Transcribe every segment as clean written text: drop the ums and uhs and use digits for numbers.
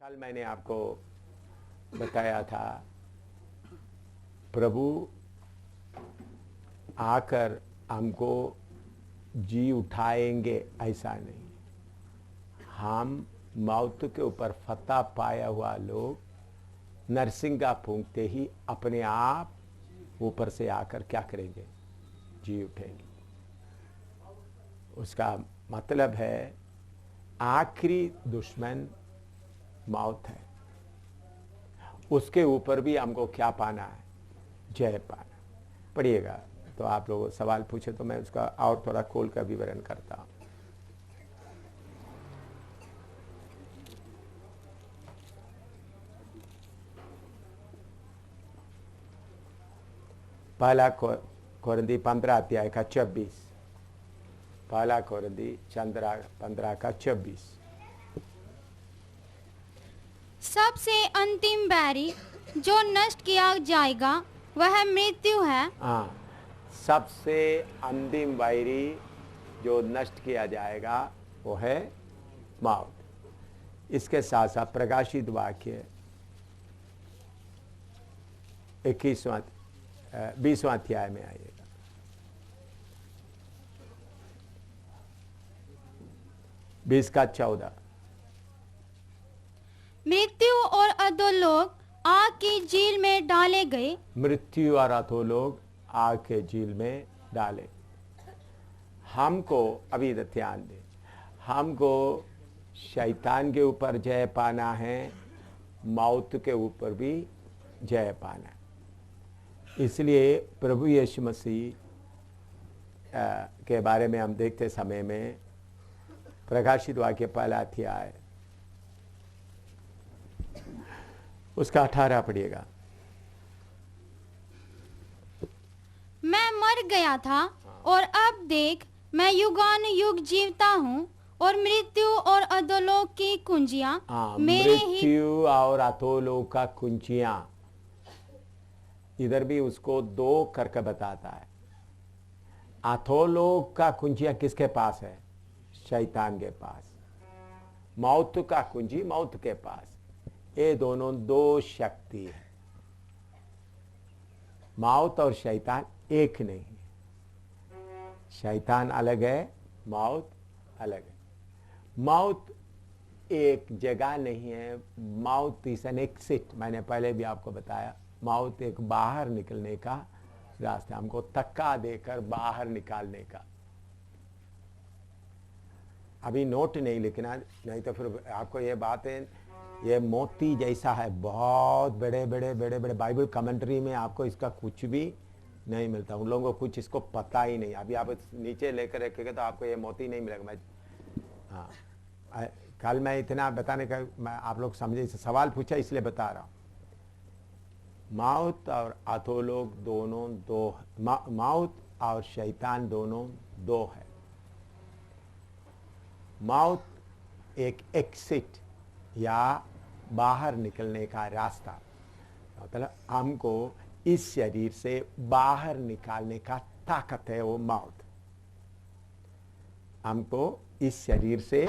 कल मैंने आपको बताया था प्रभु आकर हमको जी उठाएंगे, ऐसा नहीं। हम मौत के ऊपर फतह पाया हुआ लोग नरसिंगा फूंकते ही अपने आप ऊपर से आकर क्या करेंगे? जी उठेंगे। उसका मतलब है आखिरी दुश्मन मौत है, उसके ऊपर भी हमको क्या पाना है? जय पाना। पढ़िएगा। तो आप लोग सवाल पूछे तो मैं उसका और थोड़ा खोल कर विवरण करता हूं। पहला कोरिन्थी 15 अध्याय का 26। पहला कोरिन्थी 15 का 26। सबसे अंतिम बैरी जो नष्ट किया जाएगा वह मृत्यु है। हाँ, सबसे अंतिम वैरी जो नष्ट किया जाएगा वो है मौत। इसके साथ साथ प्रकाशित वाक्य 20वां अध्याय में आइएगा। 20 का 14। मृत्यु और अधोलोक आग की झील में डाले गए। मृत्यु और अधोलोक आग के झील में डाले। हमको अभी ध्यान दें, हमको शैतान के ऊपर जय पाना है, मौत के ऊपर भी जय पाना है। इसलिए प्रभु यीशु मसीह के बारे में हम देखते समय में प्रकाशित वाक्य पहला अध्याय उसका 18 पढ़िएगा। मैं मर गया था और अब देख मैं युगानुयुग जीवता हूँ और मृत्यु और अधोलोक की कुंजियां मेरे ही। मृत्यु और अधोलोक का कुंजियां, इधर भी उसको दो करके बताता है। अधोलोक का कुंजियां किसके पास है? शैतान के पास। मौत का कुंजी मौत के पास। ये दोनों दो शक्ति है। मौत और शैतान एक नहीं है। शैतान अलग है, मौत अलग है। मौत एक जगह नहीं है। मौत इज एन एक्सिट। मैंने पहले भी आपको बताया, मौत एक बाहर निकलने का रास्ता, हमको धक्का देकर बाहर निकालने का। अभी नोट नहीं लिखना, नहीं तो फिर आपको ये बातें, ये मोती जैसा है। बहुत बड़े बड़े बड़े बड़े बाइबल कमेंट्री में आपको इसका कुछ भी नहीं मिलता। उन लोगों को कुछ इसको पता ही नहीं। अभी आप नीचे लेकर रखेंगे तो आपको ये मोती नहीं मिलेगा। मैं हाँ, कल मैं इतना बताने का, मैं आप लोग समझे, सवाल पूछा इसलिए बता रहा हूँ। मौत और अधोलोक दोनों दो, मौत और शैतान दोनों दो है। मौत एक एक्सिट या बाहर निकलने का रास्ता, मतलब हमको इस शरीर से बाहर निकालने का ताकत है वो मौत। हमको इस शरीर से,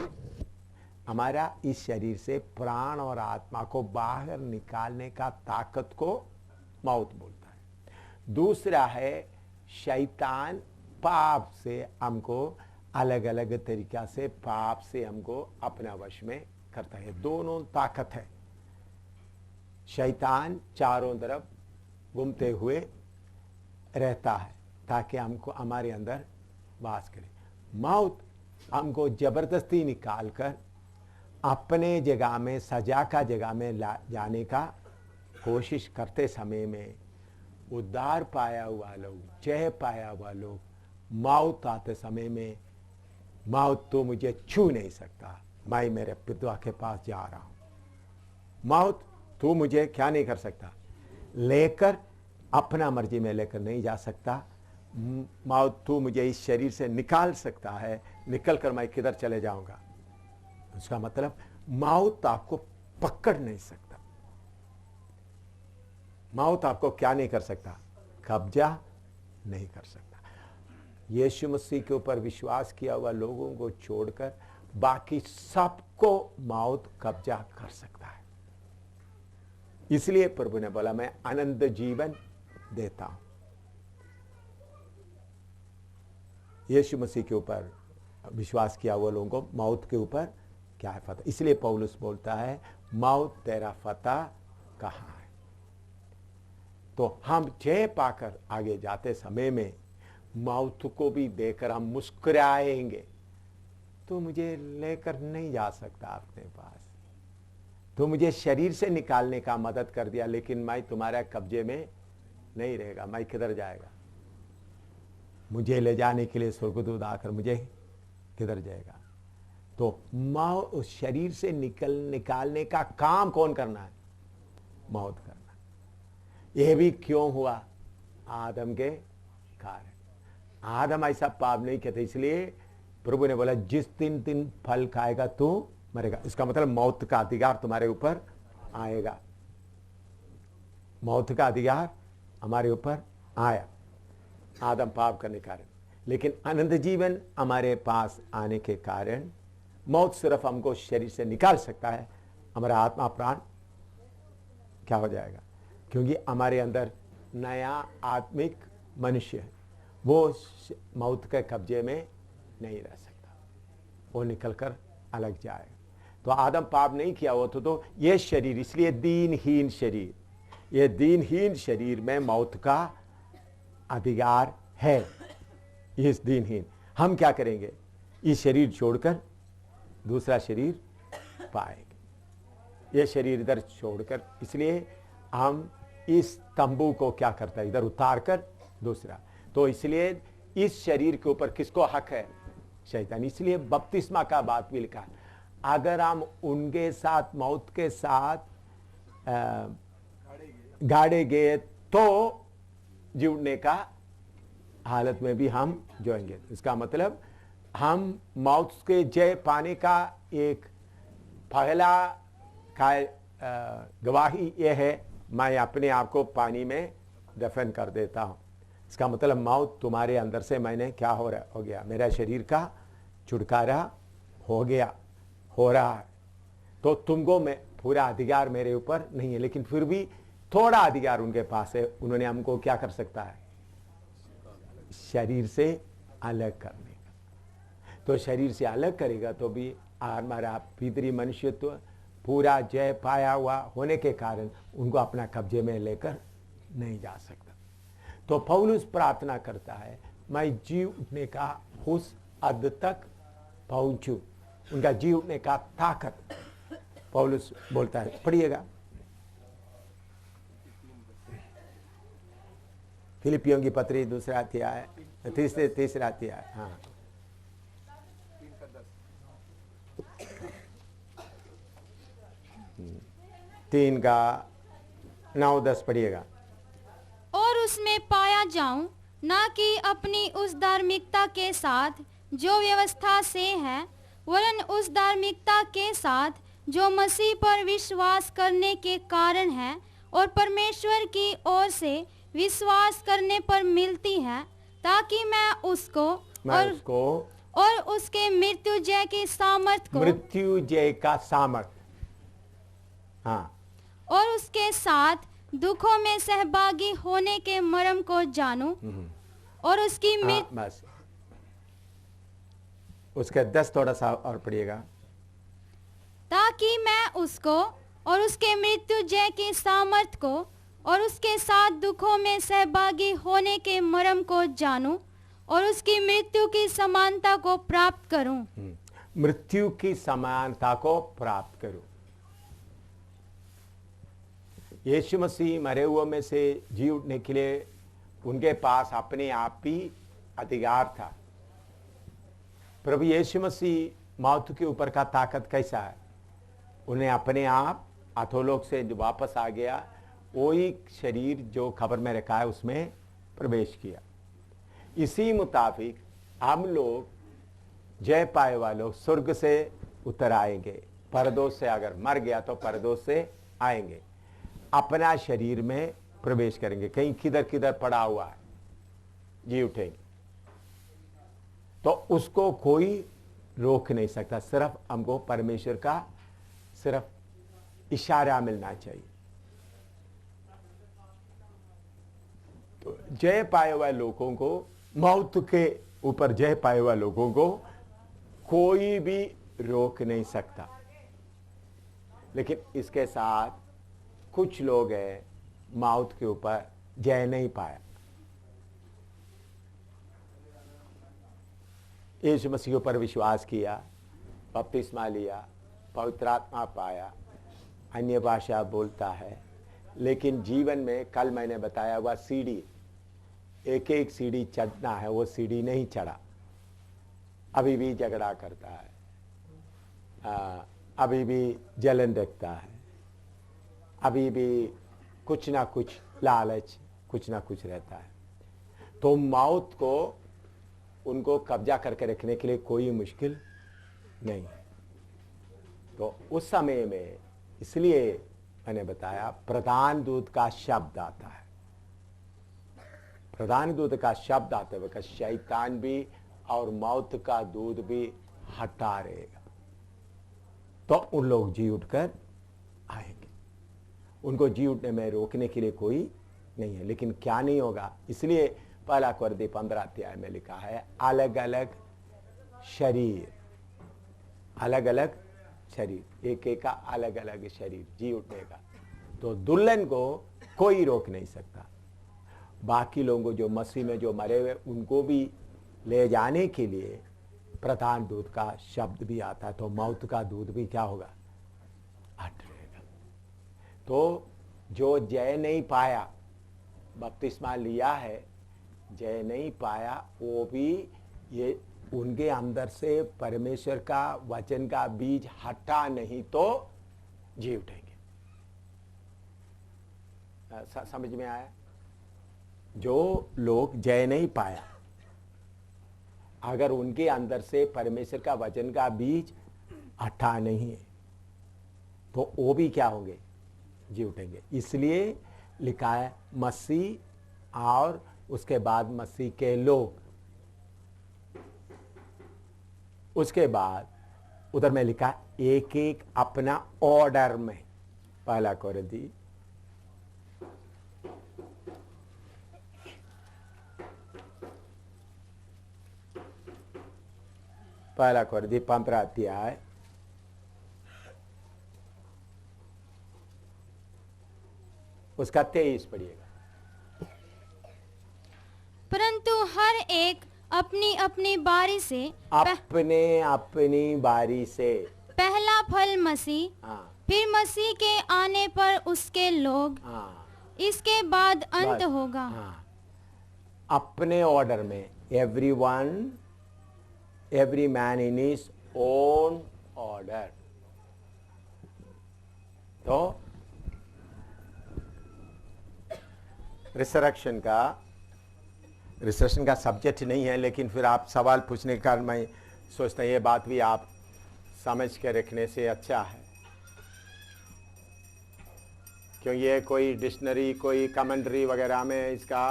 हमारा इस शरीर से प्राण और आत्मा को बाहर निकालने का ताकत को मौत बोलता है। दूसरा है शैतान, पाप से हमको अलग अलग तरीका से, पाप से हमको अपना वश में करता है। दोनों ताकत है। शैतान चारों तरफ घूमते हुए रहता है ताकि हमको, हमारे अंदर वास करे। मौत हमको जबरदस्ती निकालकर अपने जगह में, सजा का जगह में जाने का कोशिश करते समय में उद्धार पाया हुआ लोग, जय पाया हुआ लोग, मौत आते समय में, मौत तो मुझे छू नहीं सकता, मैं मेरे पिता के पास जा रहा हूं। मौत तू मुझे क्या नहीं कर सकता? लेकर, अपना मर्जी में लेकर नहीं जा सकता। मौत तू मुझे इस शरीर से निकाल सकता है, निकल कर मैं किधर चले जाऊंगा। उसका मतलब मौत आपको पकड़ नहीं सकता। मौत आपको क्या नहीं कर सकता? कब्जा नहीं कर सकता। यीशु मसीह के ऊपर विश्वास किया हुआ लोगों को छोड़कर बाकी सबको मौत कब्जा कर सकता है। इसलिए प्रभु ने बोला मैं अनंत जीवन देता हूं। यीशु मसीह के ऊपर विश्वास किया वो लोगों को मौत के ऊपर क्या है फतह। इसलिए पौलुस बोलता है मौत तेरा फतह कहां है। तो हम जय पाकर आगे जाते समय में मौत को भी देकर हम मुस्कुराएंगे। तो मुझे लेकर नहीं जा सकता अपने पास, तो मुझे शरीर से निकालने का मदद कर दिया, लेकिन मैं तुम्हारे कब्जे में नहीं रहेगा। मैं किधर जाएगा? मुझे ले जाने के लिए स्वर्गदूत आकर मुझे किधर जाएगा? तो मौत शरीर से निकालने का काम कौन करना है? मौत करना। यह भी क्यों हुआ? आदम के कारण। आदम ऐसा पाप नहीं किया था, इसलिए प्रभु ने बोला जिस दिन फल खाएगा तू मरेगा। इसका मतलब मौत का अधिकार तुम्हारे ऊपर आएगा। मौत का अधिकार हमारे ऊपर आया आदम पाप करने के कारण। लेकिन अनंत जीवन हमारे पास आने के कारण मौत सिर्फ हमको शरीर से निकाल सकता है, हमारा आत्मा प्राण क्या हो जाएगा? क्योंकि हमारे अंदर नया आत्मिक मनुष्य है, वो मौत के कब्जे में नहीं रह सकता, वो निकलकर अलग जाएगा। तो आदम पाप नहीं किया हो तो ये शरीर, इसलिए दीनहीन शरीर, ये दीनहीन शरीर में मौत का अधिकार है। इस दीनहीन हम क्या करेंगे? इस शरीर छोड़कर दूसरा शरीर पाएंगे। ये शरीर इधर छोड़कर, इसलिए हम इस तंबू को क्या करता है? इधर उतार कर दूसरा। तो इसलिए इस शरीर के ऊपर किसको हक है? शैतान। इसलिए बपतिस्मा का बात भी लिखा, अगर हम उनके साथ मौत के साथ गाड़े गए तो जीवने का हालत में भी हम जोएंगे। इसका मतलब हम मौत के जय पाने का एक पहला गवाही यह है, मैं अपने आप को पानी में दफन कर देता हूं। इसका मतलब मौत तुम्हारे अंदर से मैंने क्या हो गया? मेरा शरीर का छुटकारा हो रहा है। तो तुमको मैं पूरा अधिकार मेरे ऊपर नहीं है, लेकिन फिर भी थोड़ा अधिकार उनके पास है। उन्होंने हमको क्या कर सकता है? शरीर से अलग करने का। तो शरीर से अलग करेगा तो भी हमारा भीतरी मनुष्यत्व पूरा जय पाया हुआ होने के कारण उनको अपना कब्जे में लेकर नहीं जा सकता। तो पौलुस प्रार्थना करता है मैं जी उठने का उस हद तक पहुंचूं, उनका जी उठने का ताकत पौलुस बोलता है। पढ़िएगा फिलिपियों की पत्री दूसरा अध्याय तीसरा अध्याय। हाँ 3 का 9-10 पढ़िएगा। और उसमें पाया जाऊं, ना कि अपनी उस धार्मिकता के साथ जो व्यवस्था से है, वरन उस धार्मिकता के साथ जो मसीह पर विश्वास करने के कारण है और परमेश्वर की ओर से विश्वास करने पर मिलती है, ताकि मैं उसको और उसके मृत्युजय के मृत्युजय का सामर्थ, हाँ, और उसके साथ दुखों में सहभागी होने के मर्म को जानूं और उसकी बस उसके 10 थोड़ा सा और पढ़िएगा। ताकि मैं उसको और उसके मृत्युजय के सामर्थ को और उसके साथ दुखों में सहभागी होने के मर्म को जानूं और उसकी मृत्यु की समानता को प्राप्त करूं। मृत्यु की समानता को प्राप्त करूं। यीशु मसीह मरे हुए में से जी उठने के लिए उनके पास अपने आप ही अधिकार था। प्रभु यीशु मसीह मौत के ऊपर का ताकत कैसा है? उन्हें अपने आप अधोलोक से जो वापस आ गया, वही शरीर जो खबर में रखा है उसमें प्रवेश किया। इसी मुताबिक हम लोग जय पाए वालों स्वर्ग से उतर आएंगे। परदोष से अगर मर गया तो परदोष से आएंगे, अपना शरीर में प्रवेश करेंगे। कहीं किधर किधर पड़ा हुआ है, जी उठेंगे। तो उसको कोई रोक नहीं सकता। सिर्फ हमको परमेश्वर का सिर्फ इशारा मिलना चाहिए। तो जय पाए हुए लोगों को, मौत के ऊपर जय पाए हुए लोगों को कोई भी रोक नहीं सकता। लेकिन इसके साथ कुछ लोग हैं मौत के ऊपर जय नहीं पाया। यीशु मसीह पर विश्वास किया, बपतिस्मा लिया, पवित्र आत्मा पाया, अन्य भाषा बोलता है, लेकिन जीवन में कल मैंने बताया हुआ सीढ़ी, एक एक सीढ़ी चढ़ना है, वो सीढ़ी नहीं चढ़ा, अभी भी झगड़ा करता है, अभी भी जलन रखता है, अभी भी कुछ ना कुछ लालच, कुछ ना कुछ रहता है। तो मौत को उनको कब्जा करके रखने के लिए कोई मुश्किल नहीं। तो उस समय में इसलिए मैंने बताया प्रधान दूत का शब्द आता है। प्रधान दूत का शब्द आते हुए शैतान भी और मौत का दूत भी हटा रहेगा। तो उन लोग जी उठकर आएंगे। उनको जी उठने में रोकने के लिए कोई नहीं है। लेकिन क्या नहीं होगा, इसलिए पहला कुरिन्थी 15 अध्याय में लिखा है अलग अलग शरीर, अलग अलग शरीर, एक एक का अलग अलग शरीर जी उठने का। तो दुल्हन को कोई रोक नहीं सकता। बाकी लोगों को जो मसीह में जो मरे हुए उनको भी ले जाने के लिए प्रधान दूत का शब्द भी आता है। तो मौत का दूत भी क्या होगा, हट रहेगा। तो जो जय नहीं पाया, बपतिस्मा लिया है, जय नहीं पाया, वो भी ये उनके अंदर से परमेश्वर का वचन का बीज हटा नहीं तो जी उठेंगे। समझ में आया? जो लोग जय नहीं पाया, अगर उनके अंदर से परमेश्वर का वचन का बीज हटा नहीं है तो वो भी क्या होंगे, जी उठेंगे। इसलिए लिखा है मसीह और उसके बाद मसीह के लोग, उसके बाद उधर में लिखा एक एक अपना ऑर्डर में। पहला कुरिन्थी पहला कुरिन्थी 15 अध्याय उसका 23 पढ़िएगा। परंतु हर एक अपनी अपनी बारी से अपनी बारी से पहला फल मसीह, हाँ, फिर मसीह के आने पर उसके लोग, हाँ, इसके बाद अंत होगा। हाँ, अपने ऑर्डर में, every man in his own order. तो रिसरेक्शन का सब्जेक्ट नहीं है, लेकिन फिर आप सवाल पूछने के कारण मैं सोचता हूँ ये बात भी आप समझ के रखने से अच्छा है, क्यों ये कोई डिक्शनरी, कोई कमेंट्री वगैरह में इसका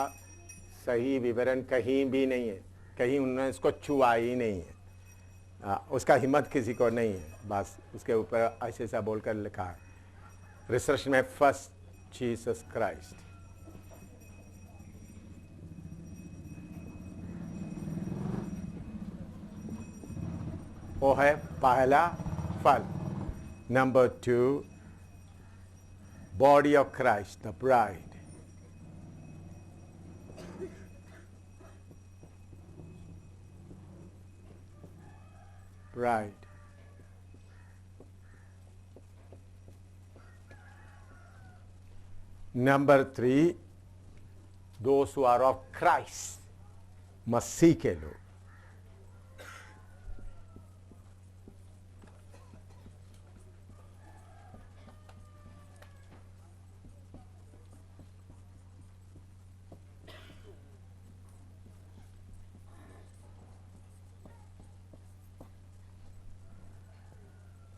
सही विवरण कहीं भी नहीं है, कहीं उन्होंने इसको छुआ ही नहीं है, उसका हिम्मत किसी को नहीं है, बस उसके ऊपर ऐसे सा बोलकर लिखा है रिसर्च में फर्स्ट जीसस क्राइस्ट। वो है पहला फल। Number 2, body of Christ, the bride. Bride. Number 3, those who are of Christ, मसीह के लोग।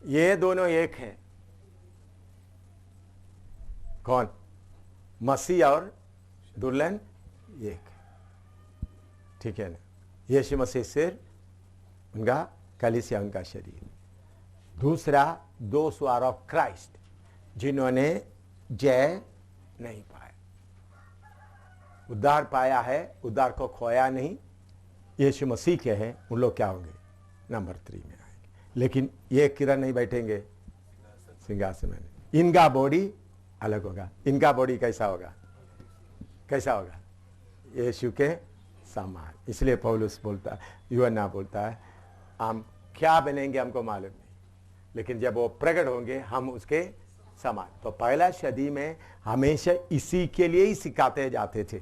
ये दोनों एक हैं। कौन? मसीह और दुल्हन एक। ठीक है ना? यीशु मसीह सिर, उनका कलीसिया उनका शरीर। दूसरा, those who are of Christ, जिन्होंने जय नहीं पाया। उद्धार पाया है, उद्धार को खोया नहीं, यीशु मसीह के हैं, उन लोग क्या होंगे? नंबर 3 में आएंगे। लेकिन ये किरण नहीं बैठेंगे सिंहासन में, इनका बॉडी अलग होगा। इनका बॉडी कैसा होगा? कैसा होगा? यीशु के समान। इसलिए पौलुस बोलता है, यूहन्ना बोलता है, हम क्या बनेंगे हमको मालूम नहीं, लेकिन जब वो प्रकट होंगे हम उसके समान। तो पहला सदी में हमेशा इसी के लिए ही सिखाते जाते थे।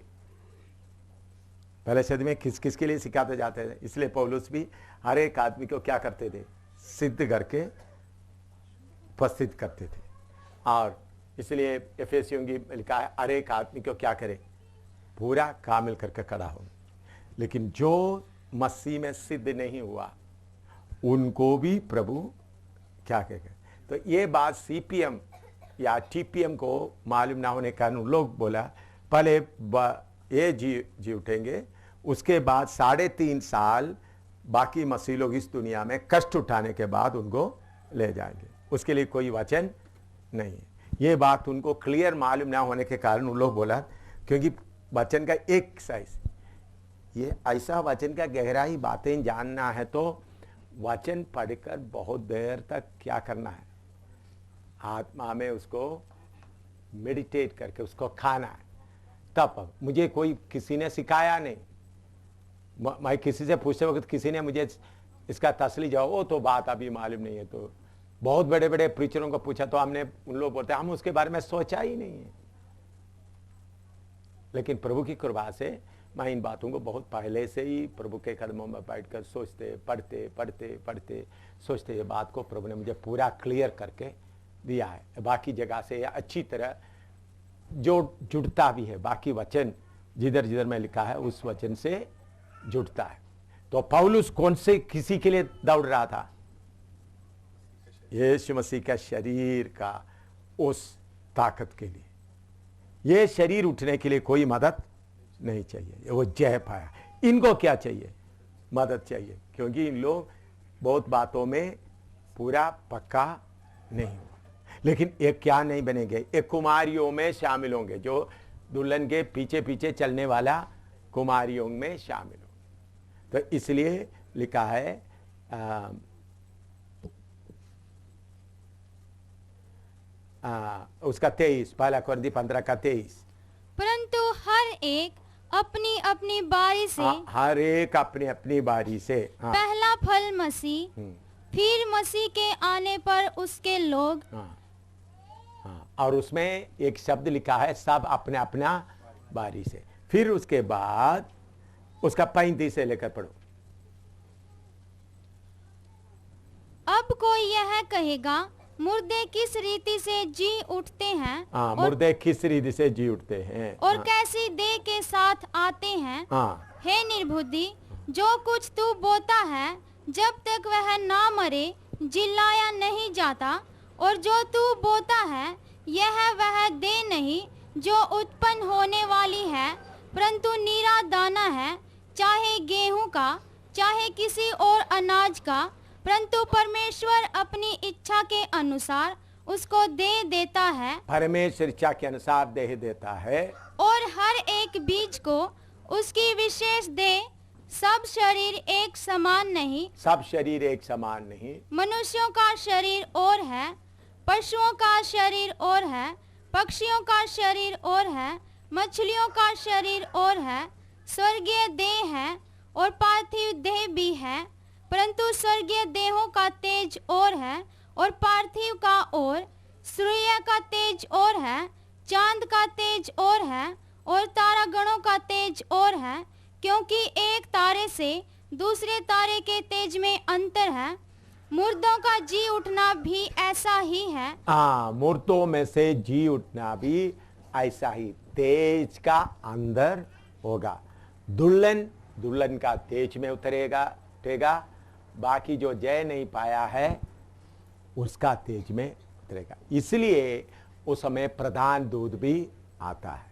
पहले सदी में किस किस के लिए सिखाते जाते थे? इसलिए पौलुस भी हर एक आदमी को क्या करते थे? सिद्ध करके उपस्थित करते थे। और इसलिए एफेसियों की लिखा है, हर एक आदमी को क्या करे? पूरा कामिल करके खड़ा हो। लेकिन जो मसीह में सिद्ध नहीं हुआ उनको भी प्रभु क्या कहेगा? तो ये बात सीपीएम या टीपीएम को मालूम ना होने के कारण लोग बोला पहले ये जी उठेंगे, उसके बाद 3.5 साल बाकी मसीह लोग इस दुनिया में कष्ट उठाने के बाद उनको ले जाएंगे। उसके लिए कोई वचन नहीं है। ये बात उनको क्लियर मालूम ना होने के कारण उन लोग बोला, क्योंकि वचन का एक साइज, ये ऐसा वचन का गहराई बातें जानना है तो वचन पढ़कर बहुत देर तक क्या करना है? आत्मा में उसको मेडिटेट करके उसको खाना है। तब मुझे कोई किसी ने सिखाया नहीं, मैं किसी से पूछते वक्त किसी ने मुझे इसका तसली जाओ, वो तो बात अभी मालूम नहीं है। तो बहुत बड़े बड़े प्रीचरों को पूछा तो हमने, उन लोग बोलते हैं हम उसके बारे में सोचा ही नहीं है। लेकिन प्रभु की कृपा से मैं इन बातों को बहुत पहले से ही प्रभु के कदमों में बैठकर सोचते पढ़ते सोचते ये बात को प्रभु ने मुझे पूरा क्लियर करके दिया है। बाकी जगह से अच्छी तरह जो जुड़ता भी है, बाकी वचन जिधर जिधर में लिखा है उस वचन से जुड़ता है। तो पौलुस कौन से किसी के लिए दौड़ रहा था? यीशु मसीह का शरीर का उस ताकत के लिए। ये शरीर उठने के लिए कोई मदद नहीं चाहिए, वो जय पाया। इनको क्या चाहिए? मदद चाहिए, क्योंकि इन लोग बहुत बातों में पूरा पक्का नहीं हुआ। लेकिन एक क्या नहीं बनेंगे? एक कुमारियों में शामिल होंगे, जो दुल्हन के पीछे पीछे चलने वाला कुमारियों में शामिल होंगे। तो इसलिए लिखा है उसका 23, पहला कुरिन्थी 15 का 23। परंतु हर एक अपनी अपनी बारी से, हर एक अपनी अपनी बारी से, पहला फल मसीह, फिर मसीह के आने पर उसके लोग। और उसमें एक शब्द लिखा है, सब अपने अपना बारी से। फिर उसके बाद उसका 35 से लेकर पढ़ो। अब कोई यह कहेगा, मुर्दे किस रीति से जी उठते हैं? मुर्दे किस रीति से जी उठते हैं और कैसी देह के साथ आते हैं? हे निर्बुद्धि, जो कुछ तू बोता है जब तक वह ना मरे जिलाया नहीं जाता, और जो तू बोता है यह वह देह नहीं जो उत्पन्न होने वाली है, परंतु नीरा दाना है, चाहे गेहूं का चाहे किसी और अनाज का, परंतु परमेश्वर अपनी इच्छा के अनुसार उसको दे देता है। परमेश्वर इच्छा के अनुसार दे देता है। और हर एक बीज को उसकी विशेष दे। सब शरीर एक समान नहीं, सब शरीर एक समान नहीं। मनुष्यों का शरीर और है, पशुओं का शरीर और है, पक्षियों का शरीर और है, मछलियों का शरीर और है। स्वर्गीय देह है और पार्थिव देह भी है, परंतु स्वर्गीय देहों का तेज और है और पार्थिव का और। सूर्य का तेज और है, चांद का तेज और है, और तारागणों का तेज और है, क्योंकि एक तारे से दूसरे तारे के तेज में अंतर है। मुर्दों का जी उठना भी ऐसा ही है। मुर्दों में से जी उठना भी ऐसा ही तेज का अंदर होगा। दुल्हन का तेज में उतरेगा, बाकी जो जय नहीं पाया है उसका तेज में उतरेगा। इसलिए उस समय प्रधान दूत भी आता है।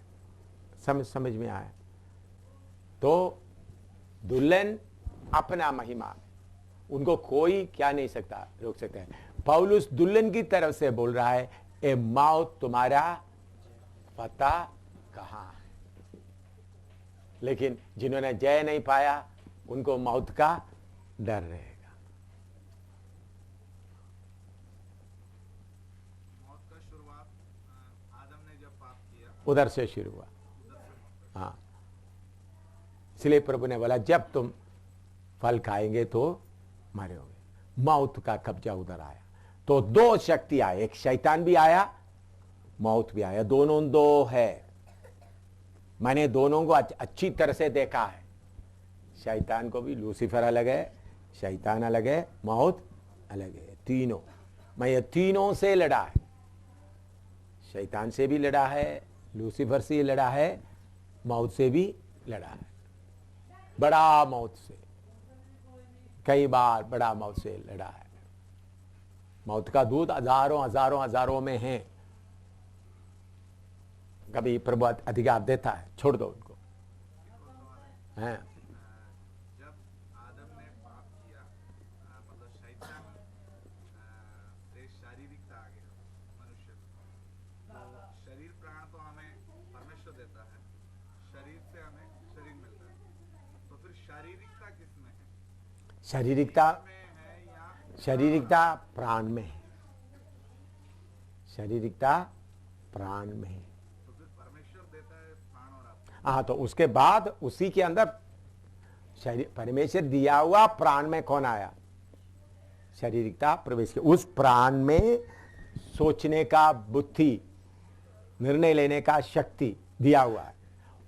समझ में आया? तो दुल्हन अपना महिमा, उनको कोई क्या नहीं सकता, रोक सकता है। पौलुस दुल्हन की तरफ से बोल रहा है, ए मौत तुम्हारा पता कहां है? लेकिन जिन्होंने जय नहीं पाया उनको मौत का डर रहेगा। मौत का शुरुआत आदम ने जब पाप किया उधर से शुरू हुआ। हाँ, इसलिए प्रभु ने बोला जब तुम फल खाएंगे तो मरोगे। मौत का कब्जा उधर आया। तो दो शक्ति आए, एक शैतान भी आया, मौत भी आया, दोनों दो है। मैंने दोनों को अच्छी तरह से देखा है। शैतान को भी, लूसीफर अलग है, शैतान अलग है, मौत अलग है, तीनों। मैं ये तीनों से लड़ा है, शैतान से भी लड़ा है, लूसीफर से लड़ा है, मौत से भी लड़ा है। बड़ा मौत से, कई बार बड़ा मौत से लड़ा है। मौत का दूत हजारों हजारों हजारों में है। कभी प्रभु अधिकार देता है, छोड़ दो उनको। हैं? जब आदम ने पाप किया, मतलब शैतान से शारीरिकता आ गया मनुष्य को। तो शरीर प्राण तो हमें परमेश्वर देता है, शरीर से हमें शरीर मिलता है। तो फिर शारीरिकता किसमें है? शारीरिकता, में है या शारीरिकता प्राण में है। शारीरिकता प्राण में है। तो फिर परमेश्वर देता है प्राण और आत्मा। हाँ, तो उसके बाद उसी के अंदर परमेश्वर दिया हुआ प्राण में कौन आया? शारीरिकता प्रवेश के। उस प्राण में सोचने का बुद्धि, निर्णय लेने का शक्ति दिया हुआ है।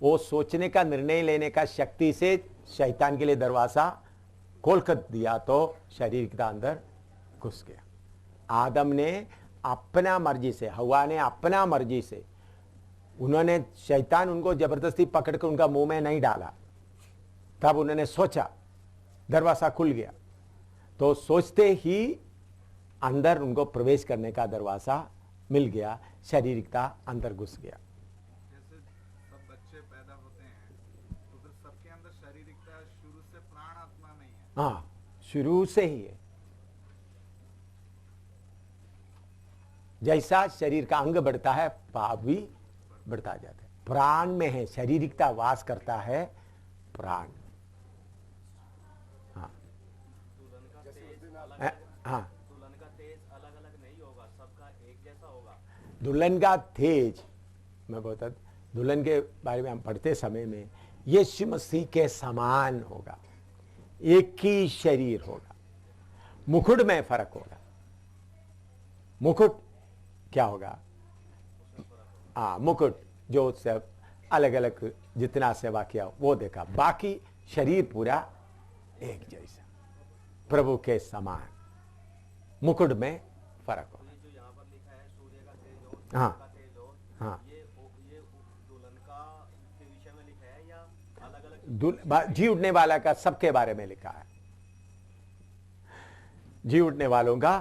वो सोचने का, निर्णय लेने का शक्ति से शैतान के लिए दरवाजा खोल कर दिया तो शारीरिकता अंदर घुस गया। आदम ने अपना मर्जी से, हवा ने अपना मर्जी से, उन्होंने, शैतान उनको जबरदस्ती पकड़कर उनका मुंह में नहीं डाला। तब उन्होंने सोचा, दरवाजा खुल गया। तो सोचते ही अंदर उनको प्रवेश करने का दरवाजा मिल गया, शारीरिकता अंदर घुस गया। जैसे सब बच्चे पैदा होते हैं तो फिर सबके अंदर शारीरिकता शुरू से प्राण आत्मा में ही है। हाँ, शुरू से ही है। जैसा शरीर का अंग बढ़ता है, पाप भी बढ़ता जाता है। प्राण में है, शारीरिकता वास करता है प्राण। हाँ हाँ, दुल्हन का तेज अलग अलग नहीं होगा, सबका एक जैसा होगा। दुल्हन का तेज, मैं बोलता, दुल्हन के बारे में हम पढ़ते समय में यीशु मसीह के समान होगा, एक ही शरीर होगा। मुकुट में फर्क होगा। मुकुट क्या होगा? हाँ, मुकुट जो सब अलग अलग जितना सेवा किया वो देखा, बाकी शरीर पूरा एक जैसा, प्रभु के समान। मुकुट में फर्क होगा। ये जो यहाँ पर लिखा है सूर्य का तेज हो, हाँ। का तेज हो, हाँ, ये दुल्हन का के विषय में लिखा है या अलग अलग? जी उठने वाला का सबके बारे में लिखा है। जी उठने वालों का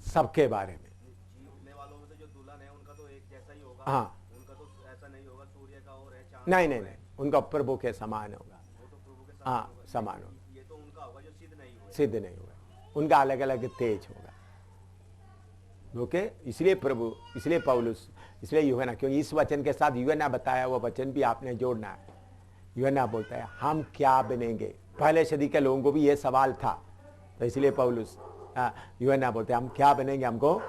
सबके बारे में। जी उठने वालों में तो जो दुल्हन है उनका तो एक जैसा ही होगा। हाँ। उनका तो ऐसा नहीं होगा सूर्य का और है चांद नहीं का नहीं और है। नहीं, उनका प्रभु के समान होगा। वो तो प्रभु के साथ हाँ, होगा। समान होगा। ये तो उनका होगा जो सिद्ध नहीं हुए। सिद्ध नहीं हुआ, उनका अलग अलग तेज होगा। ओके, इसलिए प्रभु, इसलिए पौलुस, इसलिए यूहन्ना, क्योंकि इस वचन के साथ यूहन्ना बताया वो वचन भी आपने जोड़ना है। यूहन्ना बोलता है हम क्या बनेंगे। पहले सदी के लोगों को भी ये सवाल था, तो इसलिए पौलुस, यूहन्ना बोलते हैं हम क्या बनेंगे, हमको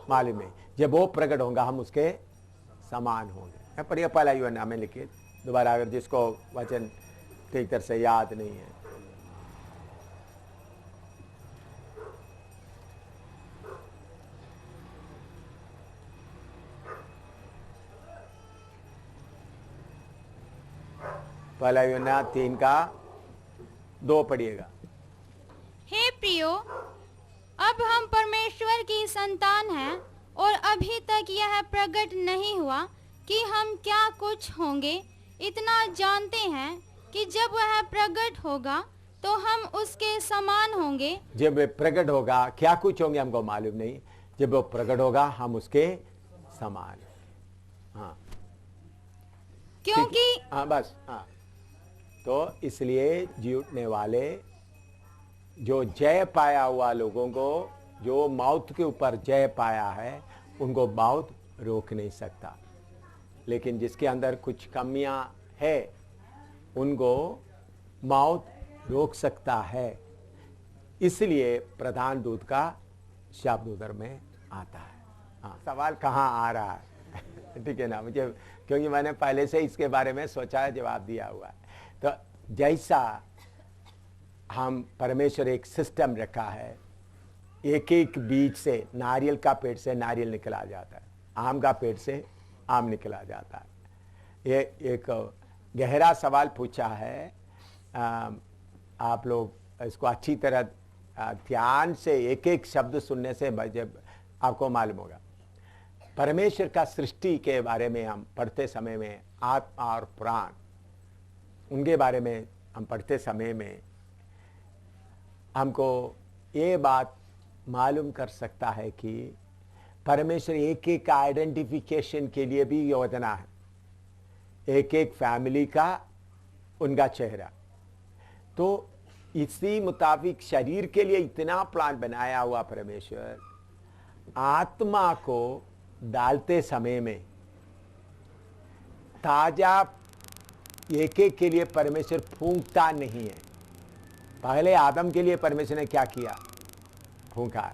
मालूम नहीं। जब वो प्रकट होगा हम उसके समान होंगे। पढ़िए पहला यूहन्ना में लिखिए दोबारा, अगर जिसको वचन ठीक तरह से याद नहीं है। पहला यूहन्ना 3:2 पढ़िएगा। हे प्रियो, अब हम परमेश्वर की संतान हैं और अभी तक यह प्रकट नहीं हुआ कि हम क्या कुछ होंगे। इतना जानते हैं कि जब वह प्रकट होगा तो हम उसके समान होंगे। जब वे प्रकट होगा, क्या कुछ होंगे हमको मालूम नहीं, जब वो प्रकट होगा हम उसके समान। हाँ, क्योंकि हाँ बस, हाँ। तो इसलिए जी उठने वाले, जो जय पाया हुआ लोगों को, जो मौत के ऊपर जय पाया है, उनको मौत रोक नहीं सकता। लेकिन जिसके अंदर कुछ कमियां है, उनको मौत रोक सकता है। इसलिए प्रधान दूत का शब्द उधर में आता है। हाँ, सवाल कहाँ आ रहा है ठीक है ना, मुझे क्योंकि मैंने पहले से इसके बारे में सोचा है, जवाब दिया हुआ है। तो जैसा हम परमेश्वर एक सिस्टम रखा है, एक एक बीज से, नारियल का पेड़ से नारियल निकला जाता है, आम का पेड़ से आम निकला जाता है। ये एक गहरा सवाल पूछा है। आप लोग इसको अच्छी तरह ध्यान से एक एक शब्द सुनने से जब आपको मालूम होगा। परमेश्वर का सृष्टि के बारे में हम पढ़ते समय में, आत्मा और प्राण, उनके बारे में हम पढ़ते समय में हमको ये बात मालूम कर सकता है कि परमेश्वर एक एक आइडेंटिफिकेशन के लिए भी योजना है, एक एक फैमिली का उनका चेहरा। तो इसी मुताबिक शरीर के लिए इतना प्लान बनाया हुआ परमेश्वर, आत्मा को डालते समय में ताजा एक एक के लिए परमेश्वर फूंकता नहीं है। पहले आदम के लिए परमेश्वर ने क्या किया? फूंका।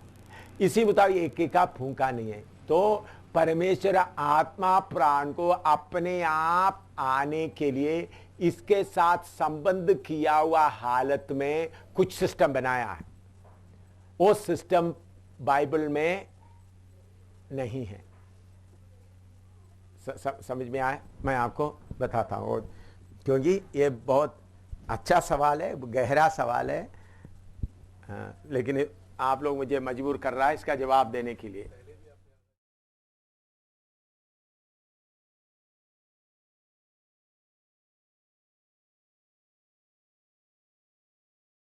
इसी मुताबिक एक एक का फूंका नहीं है। तो परमेश्वर आत्मा प्राण को अपने आप आने के लिए इसके साथ संबंध किया हुआ हालत में कुछ सिस्टम बनाया है। वो सिस्टम बाइबल में नहीं है। समझ में आए? मैं आपको बताता हूँ, क्योंकि ये बहुत अच्छा सवाल है, गहरा सवाल है। लेकिन आप लोग मुझे मजबूर कर रहा है इसका जवाब देने के लिए।